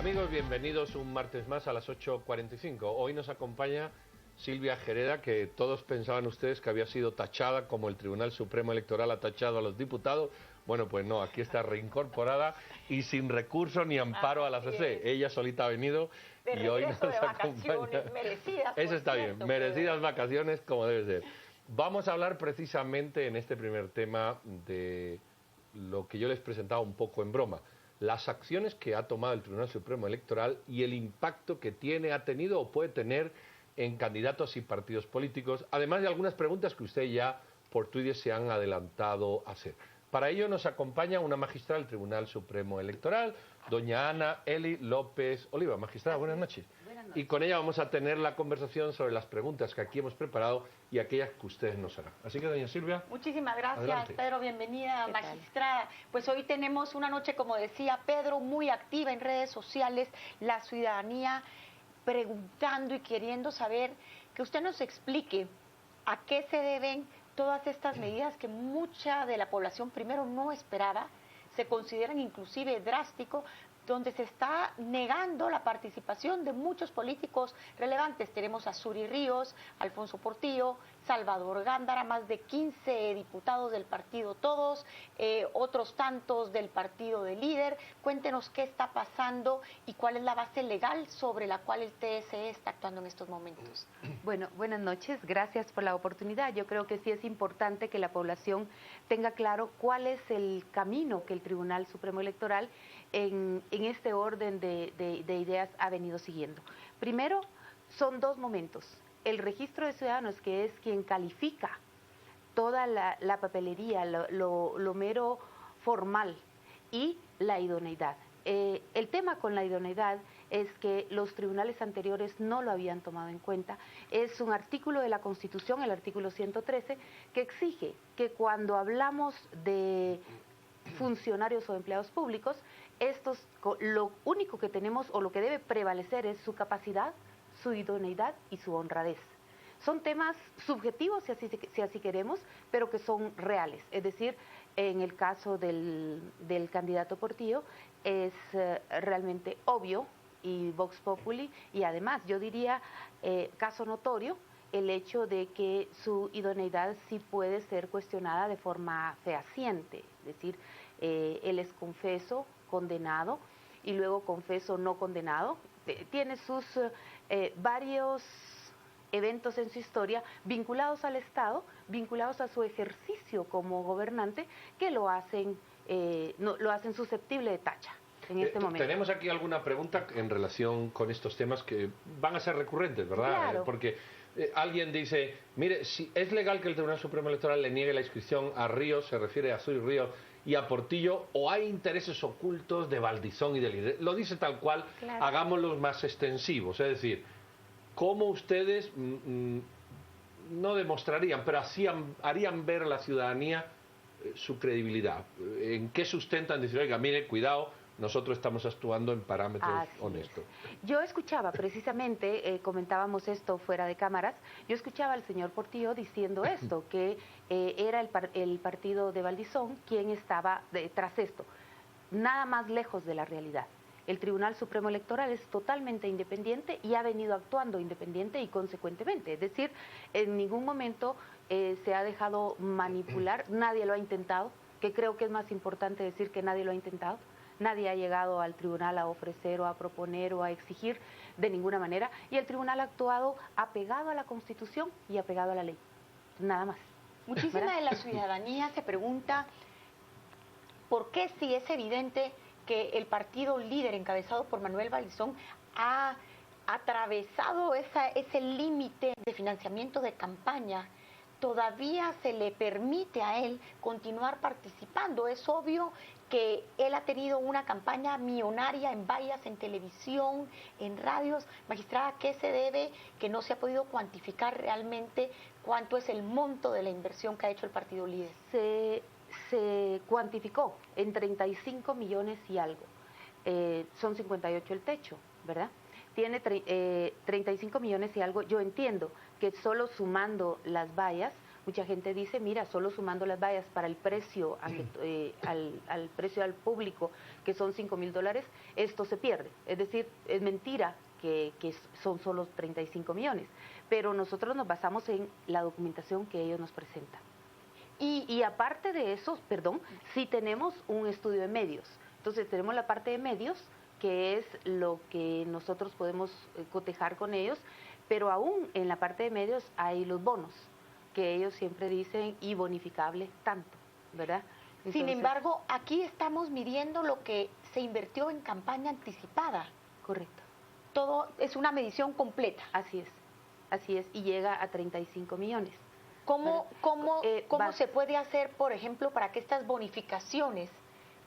amigos, bienvenidos un martes más a las 8:45. Hoy nos acompaña Silvia Gereda, que todos pensaban ustedes que había sido tachada como el Tribunal Supremo Electoral ha tachado a los diputados. Bueno, pues no, aquí está reincorporada y sin recurso ni amparo a la CC. Ella solita ha venido y hoy nos acompaña. Merecidas, eso está bien, merecidas vacaciones como debe ser. Vamos a hablar precisamente en este primer tema de lo que yo les presentaba un poco en broma. Las acciones que ha tomado el Tribunal Supremo Electoral y el impacto que tiene, ha tenido o puede tener en candidatos y partidos políticos, además de algunas preguntas que usted ya por Twitter se han adelantado a hacer. Para ello nos acompaña una magistrada del Tribunal Supremo Electoral, doña Ana Eli López Oliva. Magistrada, buenas noches. Buenas noches. Y con ella vamos a tener la conversación sobre las preguntas que aquí hemos preparado y aquellas que ustedes nos harán. Así que, doña Silvia. Muchísimas gracias, adelante. Pedro. Bienvenida, magistrada. Pues hoy tenemos una noche, como decía Pedro, muy activa en redes sociales, la ciudadanía preguntando y queriendo saber, que usted nos explique a qué se deben todas estas medidas que mucha de la población primero no esperaba, se consideran inclusive drástico, donde se está negando la participación de muchos políticos relevantes. Tenemos a Suri Ríos, Alfonso Portillo, Salvador Gándara, más de 15 diputados del partido Todos, otros tantos del partido de Líder. Cuéntenos qué está pasando y cuál es la base legal sobre la cual el TSE está actuando en estos momentos. Bueno, buenas noches, gracias por la oportunidad. Yo creo que sí es importante que la población tenga claro cuál es el camino que el Tribunal Supremo Electoral en este orden de ideas ha venido siguiendo. Primero, son dos momentos. El registro de ciudadanos, que es quien califica toda la papelería, lo mero formal, y la idoneidad. El tema con la idoneidad es que los tribunales anteriores no lo habían tomado en cuenta. Es un artículo de la Constitución, el artículo 113, que exige que cuando hablamos de funcionarios o empleados públicos, lo único que tenemos o lo que debe prevalecer es su capacidad, su idoneidad y su honradez. Son temas subjetivos, si así queremos, pero que son reales. Es decir, en el caso del candidato Portillo es realmente obvio y vox populi, y además yo diría caso notorio el hecho de que su idoneidad sí puede ser cuestionada de forma fehaciente. Es decir, él es confeso, condenado, y luego confeso no condenado. Tiene sus varios eventos en su historia vinculados al Estado, vinculados a su ejercicio como gobernante, que lo hacen susceptible de tacha en este momento. Tenemos aquí alguna pregunta en relación con estos temas que van a ser recurrentes, ¿verdad? Claro. Porque alguien dice, mire, si es legal que el Tribunal Supremo Electoral le niegue la inscripción a Ríos, se refiere a Suri Ríos y a Portillo, o hay intereses ocultos de Valdizón y de Líder. Lo dice tal cual, claro. Hagámoslos más extensivos, es decir, ¿cómo ustedes no demostrarían, pero así harían ver a la ciudadanía su credibilidad? ¿En qué sustentan decir, oiga, mire, cuidado, nosotros estamos actuando en parámetros honestos? Yo escuchaba precisamente, comentábamos esto fuera de cámaras, yo escuchaba al señor Portillo diciendo esto, que era el partido de Valdizón quien estaba tras esto. Nada más lejos de la realidad. El Tribunal Supremo Electoral es totalmente independiente y ha venido actuando independiente y consecuentemente. Es decir, en ningún momento se ha dejado manipular, nadie lo ha intentado, que creo que es más importante decir que nadie lo ha intentado. Nadie ha llegado al tribunal a ofrecer o a proponer o a exigir de ninguna manera, y el tribunal ha actuado apegado a la Constitución y apegado a la ley. Nada más. Muchísima de la ciudadanía se pregunta por qué, si es evidente que el partido Líder, encabezado por Manuel Valdizón, ha atravesado ese límite de financiamiento de campaña, todavía se le permite a él continuar participando. Es obvio que él ha tenido una campaña millonaria en vallas, en televisión, en radios. Magistrada, ¿qué se debe que no se ha podido cuantificar realmente cuánto es el monto de la inversión que ha hecho el partido Líder? Se cuantificó en 35 millones y algo. Son 58 el techo, ¿verdad? Tiene 35 millones y algo. Yo entiendo que solo sumando las vallas Mucha gente dice, mira, solo sumando las vallas para el precio al precio al público, que son $5,000, esto se pierde. Es decir, es mentira que son solo 35 millones. Pero nosotros nos basamos en la documentación que ellos nos presentan. Y aparte de eso, sí tenemos un estudio de medios. Entonces tenemos la parte de medios, que es lo que nosotros podemos cotejar con ellos, pero aún en la parte de medios hay los bonos, que ellos siempre dicen y bonificable tanto, ¿verdad? Entonces, sin embargo, aquí estamos midiendo lo que se invirtió en campaña anticipada. Correcto. Todo es una medición completa. Así es, y llega a 35 millones. ¿Cómo se puede hacer, por ejemplo, para que estas bonificaciones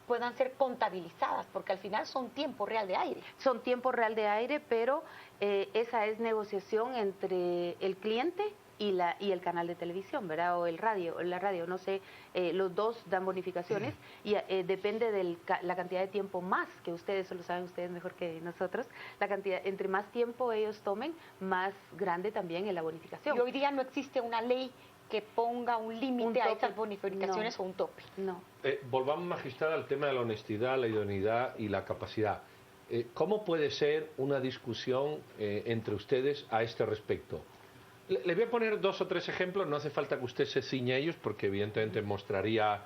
puedan ser contabilizadas? Porque al final son tiempo real de aire. Son tiempo real de aire, pero esa es negociación entre el cliente y el canal de televisión, ¿verdad? O la radio, no sé, los dos dan bonificaciones y depende de la cantidad de tiempo más, que ustedes, eso lo saben ustedes mejor que nosotros, la cantidad, entre más tiempo ellos tomen, más grande también es la bonificación. Y hoy día no existe una ley que ponga un límite a estas bonificaciones o un tope. No. Volvamos, magistrada, al tema de la honestidad, la idoneidad y la capacidad. ¿Cómo puede ser una discusión entre ustedes a este respecto? Le voy a poner 2 o 3 ejemplos, no hace falta que usted se ciña a ellos porque evidentemente mostraría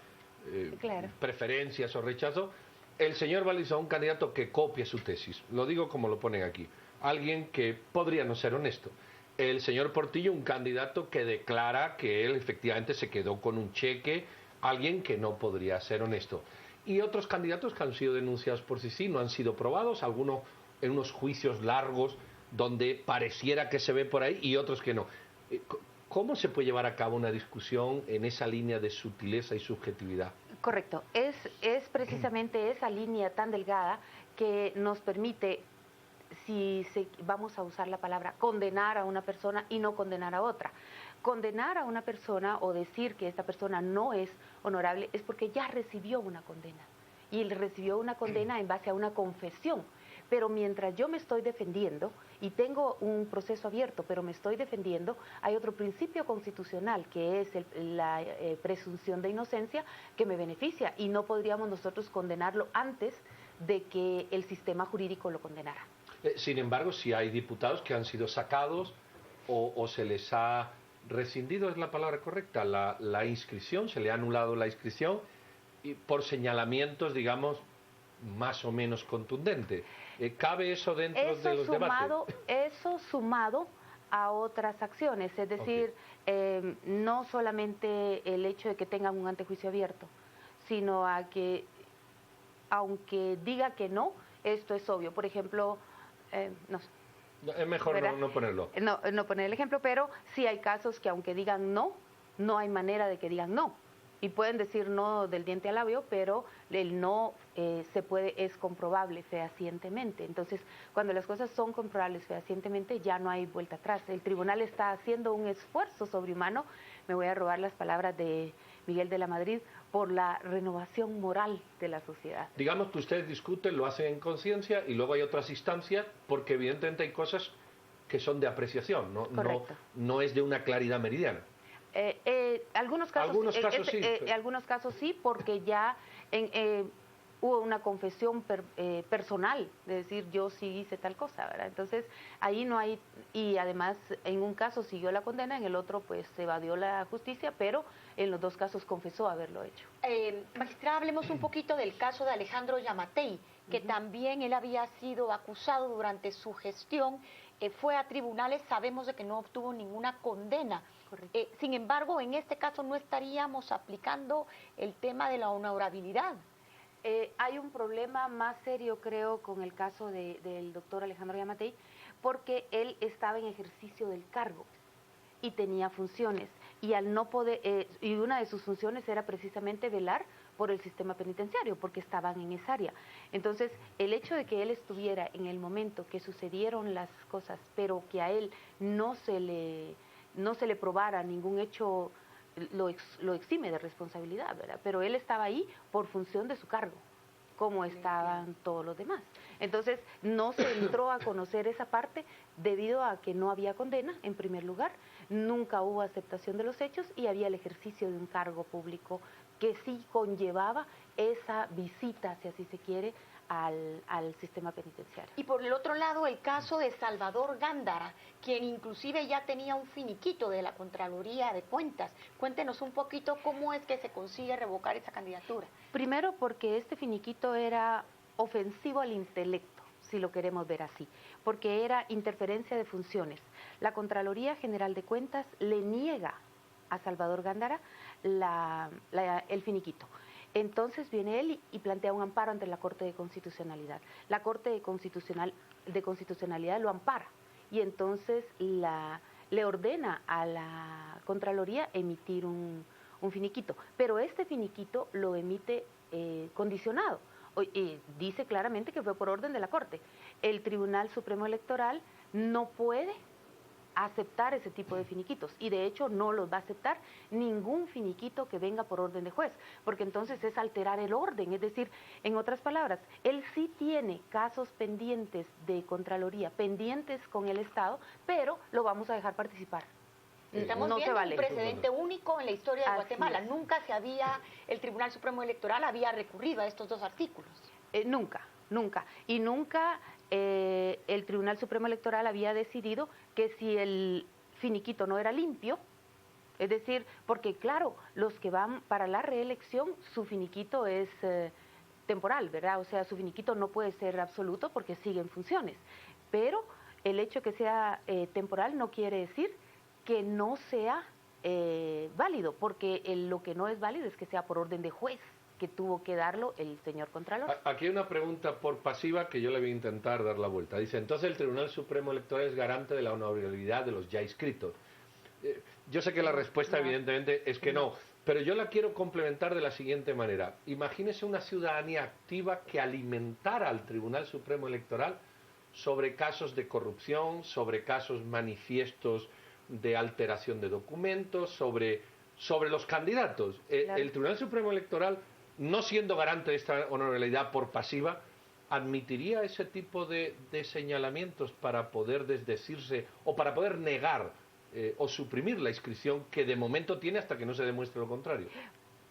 preferencias o rechazo. El señor Valdizón, un candidato que copia su tesis, lo digo como lo ponen aquí, alguien que podría no ser honesto. El señor Portillo, un candidato que declara que él efectivamente se quedó con un cheque, alguien que no podría ser honesto. Y otros candidatos que han sido denunciados por sí, no han sido probados, algunos en unos juicios largos donde pareciera que se ve por ahí y otros que no. ¿Cómo se puede llevar a cabo una discusión en esa línea de sutileza y subjetividad? Correcto, es precisamente esa línea tan delgada que nos permite, vamos a usar la palabra, condenar a una persona y no condenar a otra. Condenar a una persona o decir que esta persona no es honorable es porque ya recibió una condena. Y él recibió una condena en base a una confesión. Pero mientras yo me estoy defendiendo y tengo un proceso abierto, pero me estoy defendiendo, hay otro principio constitucional que es la presunción de inocencia que me beneficia y no podríamos nosotros condenarlo antes de que el sistema jurídico lo condenara. Sin embargo, si hay diputados que han sido sacados o se les ha rescindido, es la palabra correcta, la inscripción, se le ha anulado la inscripción y por señalamientos, digamos, más o menos contundentes. ¿Cabe eso dentro de los debates? Eso sumado a otras acciones, es decir, no solamente el hecho de que tengan un antejuicio abierto, sino a que, aunque diga que no, esto es obvio. Por ejemplo, no sé. Es mejor no ponerlo. No poner el ejemplo, pero sí hay casos que aunque digan no, no hay manera de que digan no. Y pueden decir no del diente al labio, pero el no es comprobable fehacientemente. Entonces, cuando las cosas son comprobables fehacientemente, ya no hay vuelta atrás. El tribunal está haciendo un esfuerzo sobrehumano, me voy a robar las palabras de Miguel de la Madrid, por la renovación moral de la sociedad. Digamos que ustedes discuten, lo hacen en conciencia y luego hay otras instancias, porque evidentemente hay cosas que son de apreciación, no es de una claridad meridiana. Algunos casos sí, porque ya hubo una confesión personal de decir yo sí hice tal cosa, ¿verdad? Entonces ahí no hay, y además en un caso siguió la condena, en el otro pues se evadió la justicia, pero en los dos casos confesó haberlo hecho. Magistrada, hablemos un poquito del caso de Alejandro Yamatei, que también él había sido acusado durante su gestión, fue a tribunales, sabemos de que no obtuvo ninguna condena. Sin embargo, en este caso no estaríamos aplicando el tema de la honorabilidad. Hay un problema más serio, creo, con el caso del doctor Alejandro Yamatei, porque él estaba en ejercicio del cargo y tenía funciones, y al no poder, y una de sus funciones era precisamente velar por el sistema penitenciario, porque estaban en esa área. Entonces, el hecho de que él estuviera en el momento que sucedieron las cosas, pero que a él no se le probara ningún hecho, lo exime de responsabilidad, ¿verdad? Pero él estaba ahí por función de su cargo. como estaban todos los demás. Entonces, no se entró a conocer esa parte debido a que no había condena, en primer lugar, nunca hubo aceptación de los hechos y había el ejercicio de un cargo público que sí conllevaba esa visita, si así se quiere, al sistema penitenciario. Y por el otro lado, el caso de Salvador Gándara, quien inclusive ya tenía un finiquito de la Contraloría de Cuentas. Cuéntenos un poquito cómo es que se consigue revocar esa candidatura. Primero, porque este finiquito era ofensivo al intelecto, si lo queremos ver así, porque era interferencia de funciones. La Contraloría General de Cuentas le niega a Salvador Gándara el finiquito. Entonces viene él y plantea un amparo ante la Corte de Constitucionalidad. La Corte de Constitucionalidad lo ampara y entonces le ordena a la Contraloría emitir un finiquito. Pero este finiquito lo emite condicionado. Dice claramente que fue por orden de la Corte. El Tribunal Supremo Electoral no puede aceptar ese tipo de finiquitos y de hecho no los va a aceptar ningún finiquito que venga por orden de juez, porque entonces es alterar el orden, es decir, en otras palabras, él sí tiene casos pendientes de Contraloría, pendientes con el Estado, pero lo vamos a dejar participar. Estamos viendo un precedente único en la historia de Guatemala. Nunca el Tribunal Supremo Electoral había recurrido a estos dos artículos. Nunca. Y nunca el Tribunal Supremo Electoral había decidido que si el finiquito no era limpio, es decir, porque claro, los que van para la reelección, su finiquito es temporal, ¿verdad? O sea, su finiquito no puede ser absoluto porque sigue en funciones. Pero el hecho que sea temporal no quiere decir que no sea válido, porque lo que no es válido es que sea por orden de juez, que tuvo que darlo el señor Contralor. Aquí hay una pregunta por pasiva que yo le voy a intentar dar la vuelta. Dice, entonces el Tribunal Supremo Electoral es garante de la honorabilidad de los ya inscritos. Yo sé que la respuesta evidentemente es que no, pero yo la quiero complementar de la siguiente manera. Imagínese una ciudadanía activa que alimentara al Tribunal Supremo Electoral sobre casos de corrupción, sobre casos manifiestos de alteración de documentos, sobre los candidatos. Claro. El Tribunal Supremo Electoral, no siendo garante de esta honorabilidad por pasiva, ¿admitiría ese tipo de señalamientos para poder desdecirse o para poder negar o suprimir la inscripción que de momento tiene hasta que no se demuestre lo contrario?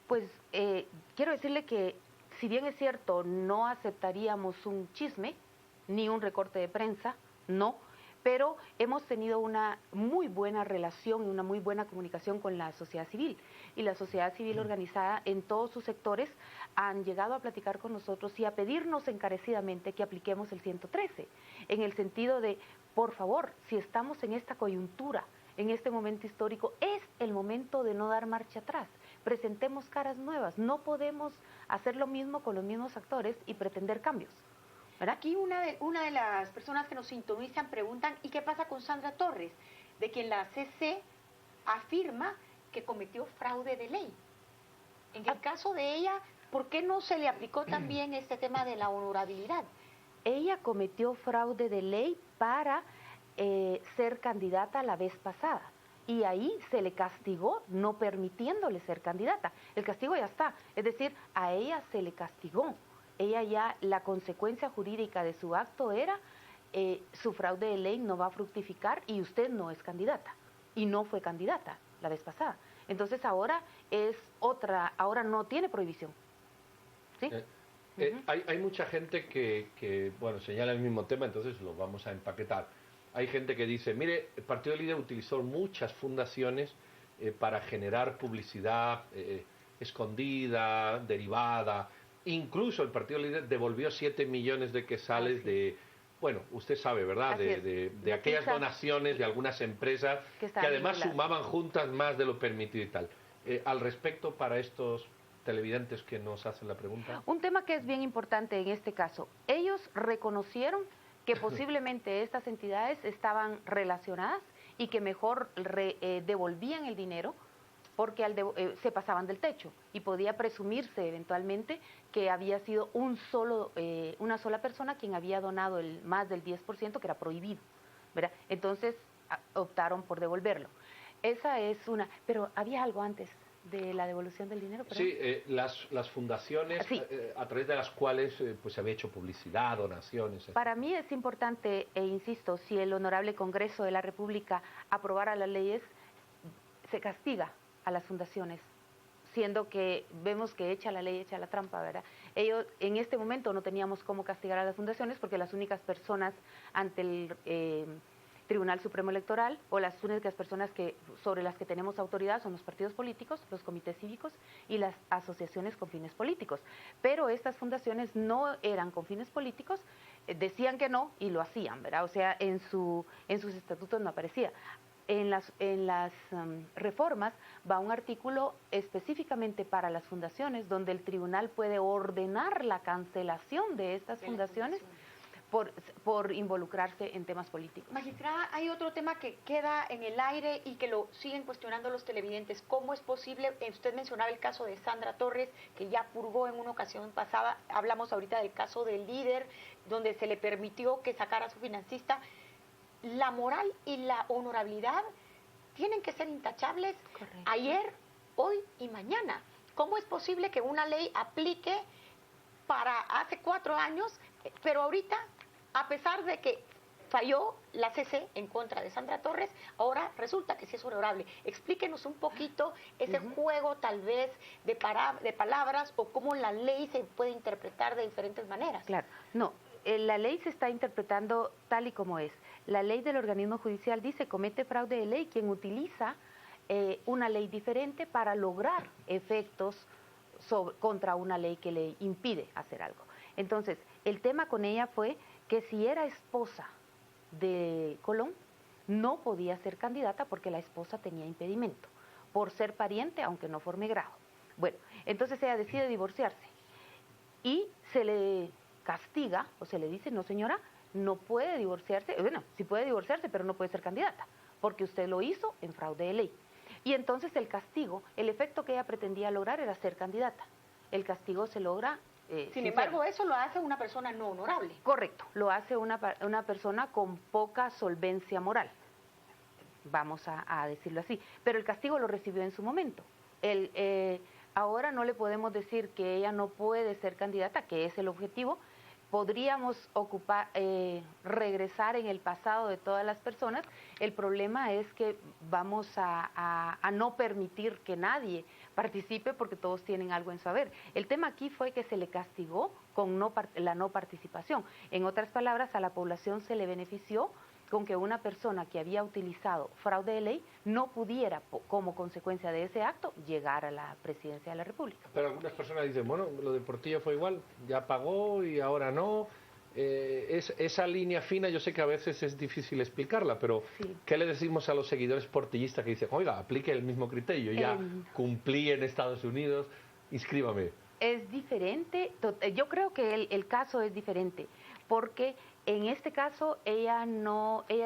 Pues quiero decirle que, si bien es cierto, no aceptaríamos un chisme ni un recorte de prensa, no, pero hemos tenido una muy buena relación y una muy buena comunicación con la sociedad civil. Y la sociedad civil organizada en todos sus sectores han llegado a platicar con nosotros y a pedirnos encarecidamente que apliquemos el 113, en el sentido de, por favor, si estamos en esta coyuntura, en este momento histórico, es el momento de no dar marcha atrás. Presentemos caras nuevas, no podemos hacer lo mismo con los mismos actores y pretender cambios. ¿Verdad? Aquí una de las personas que nos sintonizan preguntan, ¿y qué pasa con Sandra Torres? De quien la CC afirma que cometió fraude de ley. En el caso de ella, ¿por qué no se le aplicó también este tema de la honorabilidad? Ella cometió fraude de ley para ser candidata la vez pasada. Y ahí se le castigó no permitiéndole ser candidata. El castigo ya está. Es decir, a ella se le castigó. Ella ya, la consecuencia jurídica de su acto era su fraude de ley no va a fructificar y usted no es candidata. Y no fue candidata la vez pasada. Entonces ahora es otra, ahora no tiene prohibición. ¿Sí? Hay mucha gente que, bueno, señala el mismo tema, entonces lo vamos a empaquetar. Hay gente que dice, mire, el Partido Líder utilizó muchas fundaciones para generar publicidad escondida, derivada. Incluso el Partido Líder devolvió 7 millones de quetzales de, bueno, usted sabe, ¿verdad? De aquellas donaciones de algunas empresas que además sumaban juntas más de lo permitido y tal. Al respecto, para estos televidentes que nos hacen la pregunta. Un tema que es bien importante en este caso. Ellos reconocieron que posiblemente estas entidades estaban relacionadas y que mejor devolvían el dinero porque se pasaban del techo y podía presumirse eventualmente que había sido una sola persona quien había donado más del 10%, que era prohibido, ¿verdad? Entonces optaron por devolverlo. Esa es una, pero había algo antes. de la devolución del dinero, perdón. Sí, las fundaciones Sí. A través de las cuales pues se había hecho publicidad, donaciones. etc. Para mí es importante, e insisto, si el Honorable Congreso de la República aprobara las leyes, se castiga a las fundaciones, siendo que vemos que echa la ley, echa la trampa, ¿verdad? Ellos, en este momento no teníamos cómo castigar a las fundaciones porque las únicas personas ante el Tribunal Supremo Electoral o las únicas personas sobre las que tenemos autoridad son los partidos políticos, los comités cívicos y las asociaciones con fines políticos. Pero estas fundaciones no eran con fines políticos, decían que no y lo hacían, ¿verdad? O sea, en sus estatutos no aparecía. En las reformas va un artículo específicamente para las fundaciones donde el tribunal puede ordenar la cancelación de estas fundaciones por involucrarse en temas políticos. Magistrada, hay otro tema que queda en el aire y que lo siguen cuestionando los televidentes. ¿Cómo es posible? Usted mencionaba el caso de Sandra Torres, que ya purgó en una ocasión pasada. Hablamos ahorita del caso del líder, donde se le permitió que sacara a su financista. La moral y la honorabilidad tienen que ser intachables. Correcto. Ayer, hoy y mañana. ¿Cómo es posible que una ley aplique para hace 4 años, pero ahorita, a pesar de que falló la CC en contra de Sandra Torres, ahora resulta que sí es honorable? Explíquenos un poquito ese juego tal vez de palabras o cómo la ley se puede interpretar de diferentes maneras. Claro, no, la ley se está interpretando tal y como es. La ley del organismo judicial dice: comete fraude de ley quien utiliza una ley diferente para lograr efectos contra una ley que le impide hacer algo. Entonces, el tema con ella fue que si era esposa de Colón, no podía ser candidata porque la esposa tenía impedimento, por ser pariente, aunque no forme grado. Bueno, entonces ella decide divorciarse y se le castiga, o se le dice: no señora, no puede divorciarse, bueno, sí puede divorciarse, pero no puede ser candidata, porque usted lo hizo en fraude de ley. Y entonces el castigo, el efecto que ella pretendía lograr era ser candidata. El castigo se logra... Sin embargo, eso lo hace una persona no honorable. Correcto, lo hace una persona con poca solvencia moral, vamos a decirlo así. Pero el castigo lo recibió en su momento. Ahora no le podemos decir que ella no puede ser candidata, que es el objetivo. Podríamos regresar en el pasado de todas las personas. El problema es que vamos a no permitir que nadie participe porque todos tienen algo en su haber. El tema aquí fue que se le castigó con la no participación. En otras palabras, a la población se le benefició con que una persona que había utilizado fraude de ley no pudiera, como consecuencia de ese acto, llegar a la presidencia de la República. Pero algunas personas dicen, bueno, lo de Portillo fue igual, ya pagó y ahora no. Esa línea fina yo sé que a veces es difícil explicarla, pero Sí. ¿qué le decimos a los seguidores portillistas que dicen, oiga, aplique el mismo criterio, ya cumplí en Estados Unidos, inscríbame? Es diferente, yo creo que el caso es diferente, porque en este caso ella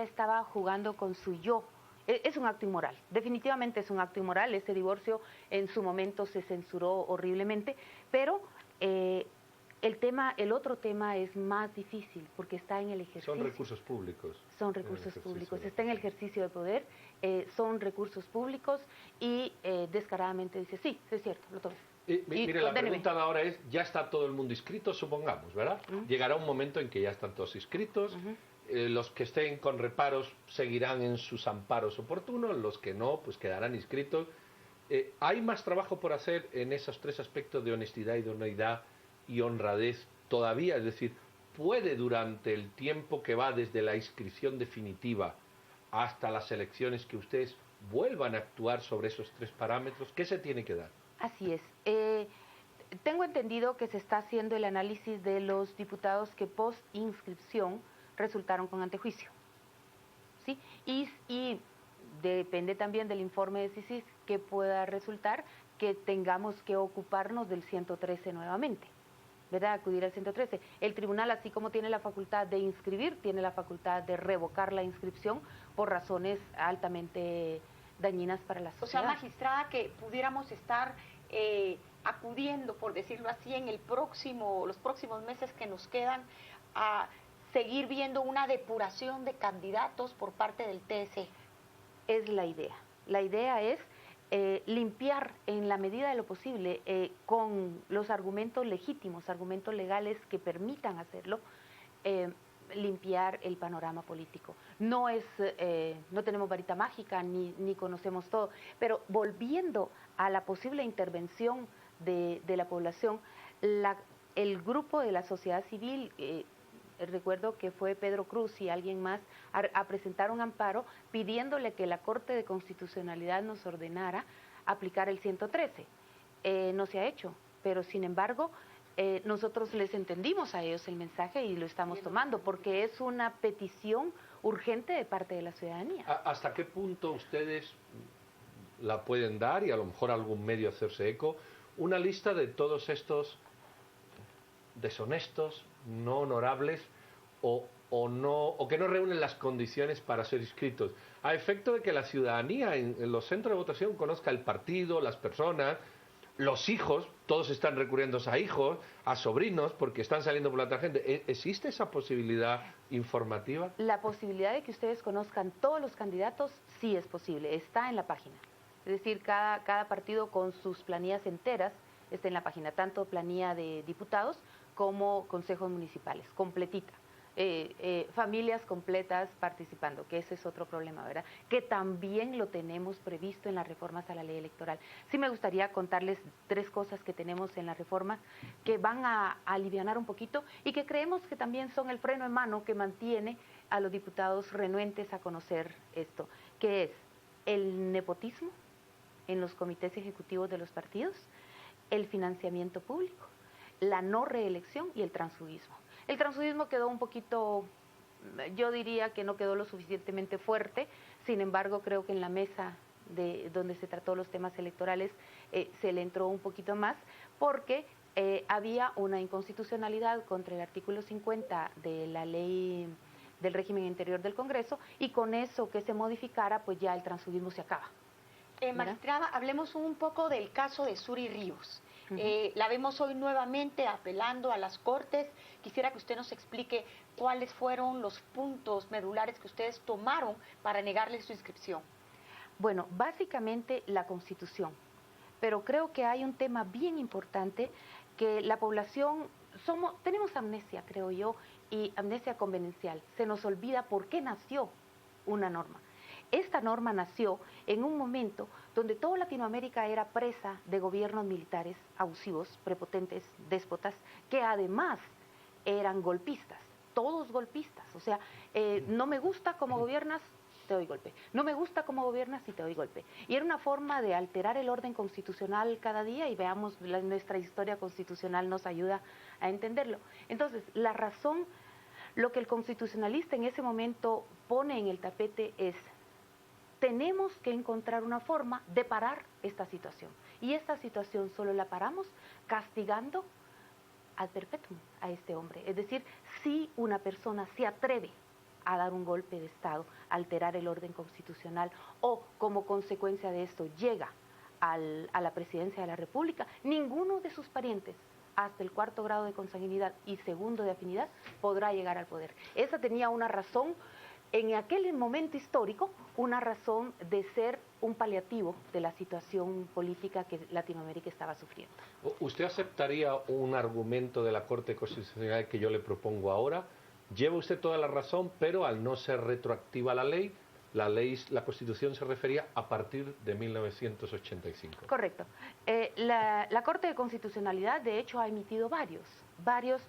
estaba jugando con su yo. Es un acto inmoral, definitivamente es un acto inmoral. Ese divorcio en su momento se censuró horriblemente, pero el otro tema es más difícil porque está en el ejercicio. Son recursos públicos. Son recursos públicos, está en el ejercicio de poder, son recursos públicos y descaradamente dice, sí, es cierto, lo tomé. Mire, la pregunta de ahora es, ya está todo el mundo inscrito, supongamos, ¿verdad? Llegará un momento en que ya están todos inscritos, los que estén con reparos seguirán en sus amparos oportunos, los que no, pues quedarán inscritos. ¿Hay más trabajo por hacer en esos 3 aspectos de honestidad, idoneidad y honradez todavía? Es decir, ¿puede durante el tiempo que va desde la inscripción definitiva hasta las elecciones que ustedes vuelvan a actuar sobre esos 3 parámetros? ¿Qué se tiene que dar? Así es. Tengo entendido que se está haciendo el análisis de los diputados que post inscripción resultaron con antejuicio, ¿sí? Y depende también del informe de CICIS que pueda resultar que tengamos que ocuparnos del 113 nuevamente, ¿verdad? Acudir al 113. El tribunal, así como tiene la facultad de inscribir, tiene la facultad de revocar la inscripción por razones altamente dañinas para la sociedad. O sea, magistrada, que pudiéramos estar acudiendo, por decirlo así, en los próximos meses que nos quedan, a seguir viendo una depuración de candidatos por parte del TSE. Es la idea. La idea es limpiar en la medida de lo posible con los argumentos legítimos, argumentos legales que permitan hacerlo, limpiar el panorama político. No tenemos varita mágica ni conocemos todo, pero volviendo a la posible intervención de la población, el grupo de la sociedad civil, recuerdo que fue Pedro Cruz y alguien más, a presentar un amparo pidiéndole que la Corte de Constitucionalidad nos ordenara aplicar el 113. No se ha hecho, pero sin embargo nosotros les entendimos a ellos el mensaje y lo estamos tomando porque es una petición urgente de parte de la ciudadanía. ¿Hasta qué punto ustedes la pueden dar, y a lo mejor algún medio hacerse eco, una lista de todos estos deshonestos, no honorables o que no reúnen las condiciones para ser inscritos, a efecto de que la ciudadanía en los centros de votación conozca el partido, las personas, los hijos? Todos están recurriendo a hijos, a sobrinos, porque están saliendo por la tangente. ¿Existe esa posibilidad informativa? La posibilidad de que ustedes conozcan todos los candidatos sí es posible, está en la página. Es decir, cada partido con sus planillas enteras está en la página, tanto planilla de diputados como consejos municipales, completita. Familias completas participando, que ese es otro problema, ¿verdad? Que también lo tenemos previsto en las reformas a la ley electoral. Sí me gustaría contarles 3 cosas que tenemos en la reforma que van a alivianar un poquito y que creemos que también son el freno en mano que mantiene a los diputados renuentes a conocer esto, que es el nepotismo en los comités ejecutivos de los partidos, el financiamiento público, la no reelección y el transfugismo. El transfugismo quedó un poquito, yo diría que no quedó lo suficientemente fuerte, sin embargo creo que en la mesa donde se trató los temas electorales se le entró un poquito más porque había una inconstitucionalidad contra el artículo 50 de la ley del régimen interior del Congreso y con eso que se modificara pues ya el transfugismo se acaba. Magistrada, hablemos un poco del caso de Suri Ríos. La vemos hoy nuevamente apelando a las Cortes. Quisiera que usted nos explique cuáles fueron los puntos medulares que ustedes tomaron para negarle su inscripción. Bueno, básicamente la Constitución, pero creo que hay un tema bien importante que la población, tenemos amnesia, creo yo, y amnesia convenencial. Se nos olvida por qué nació una norma. Esta norma nació en un momento donde toda Latinoamérica era presa de gobiernos militares abusivos, prepotentes, déspotas, que además eran golpistas, todos golpistas. O sea, no me gusta cómo gobiernas, te doy golpe. No me gusta cómo gobiernas y te doy golpe. Y era una forma de alterar el orden constitucional cada día y veamos, nuestra historia constitucional nos ayuda a entenderlo. Entonces, la razón, lo que el constitucionalista en ese momento pone en el tapete es: tenemos que encontrar una forma de parar esta situación. Y esta situación solo la paramos castigando ad perpetuum a este hombre. Es decir, si una persona se atreve a dar un golpe de Estado, alterar el orden constitucional o como consecuencia de esto llega a la presidencia de la República, ninguno de sus parientes hasta el 4º grado de consanguinidad y 2º de afinidad podrá llegar al poder. Esa tenía una razón en aquel momento histórico, una razón de ser un paliativo de la situación política que Latinoamérica estaba sufriendo. ¿Usted aceptaría un argumento de la Corte Constitucional que yo le propongo ahora? Lleva usted toda la razón, pero al no ser retroactiva la Constitución se refería a partir de 1985. Correcto. La Corte de Constitucionalidad, de hecho, ha emitido varios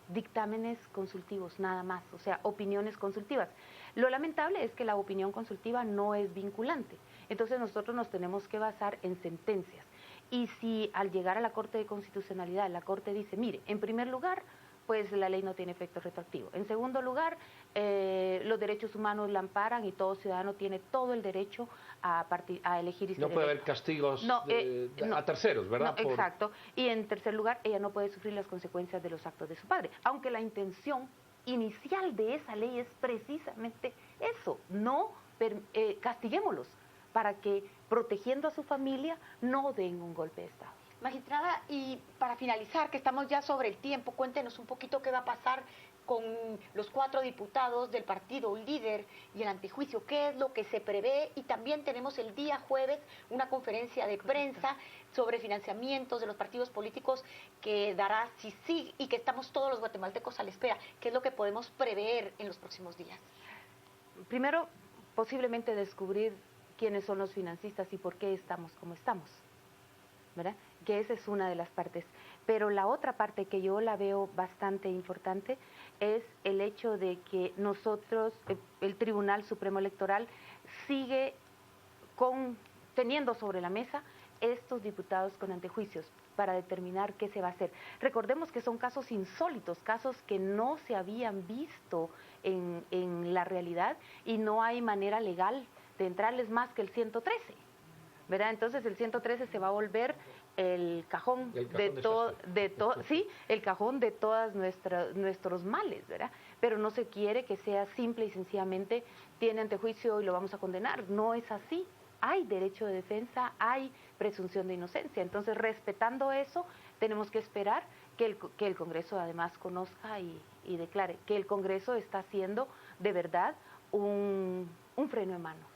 dictámenes consultivos, nada más, o sea, opiniones consultivas. Lo lamentable es que la opinión consultiva no es vinculante, entonces nosotros nos tenemos que basar en sentencias. Y si al llegar a la Corte de Constitucionalidad, la Corte dice, mire, en primer lugar, pues la ley no tiene efecto retroactivo. En segundo lugar, los derechos humanos la amparan y todo ciudadano tiene todo el derecho a elegir y ser No puede haber castigos a terceros, ¿verdad? No, exacto. Y en tercer lugar, ella no puede sufrir las consecuencias de los actos de su padre. Aunque la intención inicial de esa ley es precisamente eso, no castiguémoslos para que, protegiendo a su familia, no den un golpe de Estado. Magistrada, y para finalizar, que estamos ya sobre el tiempo, cuéntenos un poquito qué va a pasar con los 4 diputados del partido líder y el antejuicio, qué es lo que se prevé, y también tenemos el día jueves una conferencia de prensa sobre financiamientos de los partidos políticos que dará CICIG y que estamos todos los guatemaltecos a la espera. ¿Qué es lo que podemos prever en los próximos días? Primero, posiblemente descubrir quiénes son los financistas y por qué estamos como estamos, ¿verdad? Que esa es una de las partes. Pero la otra parte que yo la veo bastante importante es el hecho de que nosotros, el Tribunal Supremo Electoral, sigue teniendo sobre la mesa estos diputados con antejuicios para determinar qué se va a hacer. Recordemos que son casos insólitos, casos que no se habían visto en la realidad y no hay manera legal de entrarles más que el 113, ¿verdad? Entonces el 113 se va a volver el cajón el cajón de todos nuestros males, ¿verdad? Pero no se quiere que sea simple y sencillamente tiene antejuicio y lo vamos a condenar. No es así. Hay derecho de defensa, hay presunción de inocencia. Entonces, respetando eso, tenemos que esperar que el Congreso además conozca y declare que el Congreso está haciendo de verdad un freno de mano.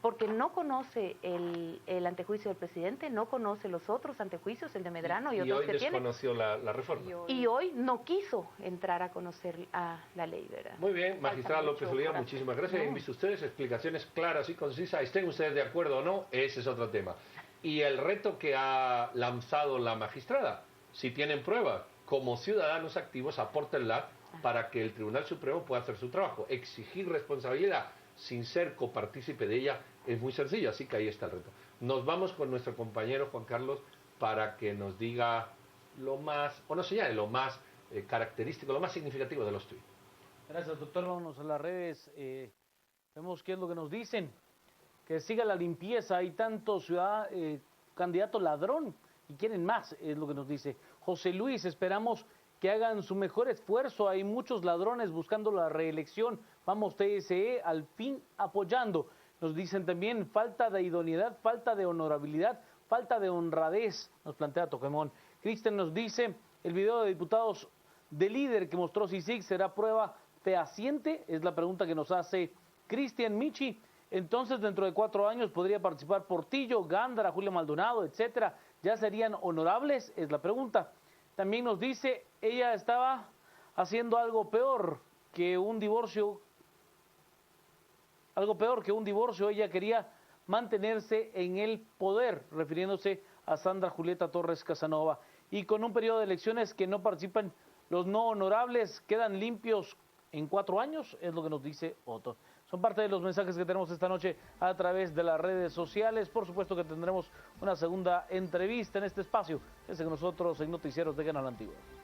Porque no conoce el antejuicio del presidente, no conoce los otros antejuicios, el de Medrano y otros que tiene. Y hoy desconoció la reforma. Y hoy no quiso entrar a conocer la ley, ¿verdad? Muy bien, magistrada López Olía, muchísimas gracias. Han visto ustedes explicaciones claras y concisas. Estén ustedes de acuerdo o no, ese es otro tema. Y el reto que ha lanzado la magistrada, si tienen pruebas, como ciudadanos activos, apórtenla para que el Tribunal Supremo pueda hacer su trabajo. Exigir responsabilidad sin ser copartícipe de ella es muy sencillo, así que ahí está el reto. Nos vamos con nuestro compañero Juan Carlos para que nos diga lo más, o nos señale lo más característico, lo más significativo de los tuits. Gracias, doctor. Vámonos a las redes. Vemos qué es lo que nos dicen. Que siga la limpieza. Hay tantos candidatos ladrón y quieren más, es lo que nos dice. José Luis, esperamos que hagan su mejor esfuerzo. Hay muchos ladrones buscando la reelección. Vamos, TSE, al fin apoyando. Nos dicen también falta de idoneidad, falta de honorabilidad, falta de honradez, nos plantea Toquemón. Cristian nos dice, el video de diputados de líder que mostró CICIG será prueba fehaciente, es la pregunta que nos hace Cristian Michi. Entonces, dentro de 4 años podría participar Portillo, Gándara, Julio Maldonado, etcétera. ¿Ya serían honorables? Es la pregunta. También nos dice, ella estaba haciendo algo peor que un divorcio. Ella quería mantenerse en el poder, refiriéndose a Sandra Julieta Torres Casanova. Y con un periodo de elecciones que no participan los no honorables, quedan limpios en 4 años, es lo que nos dice Otto. Son parte de los mensajes que tenemos esta noche a través de las redes sociales. Por supuesto que tendremos una segunda entrevista en este espacio. Desde que nosotros en Noticieros de Canal Antiguo.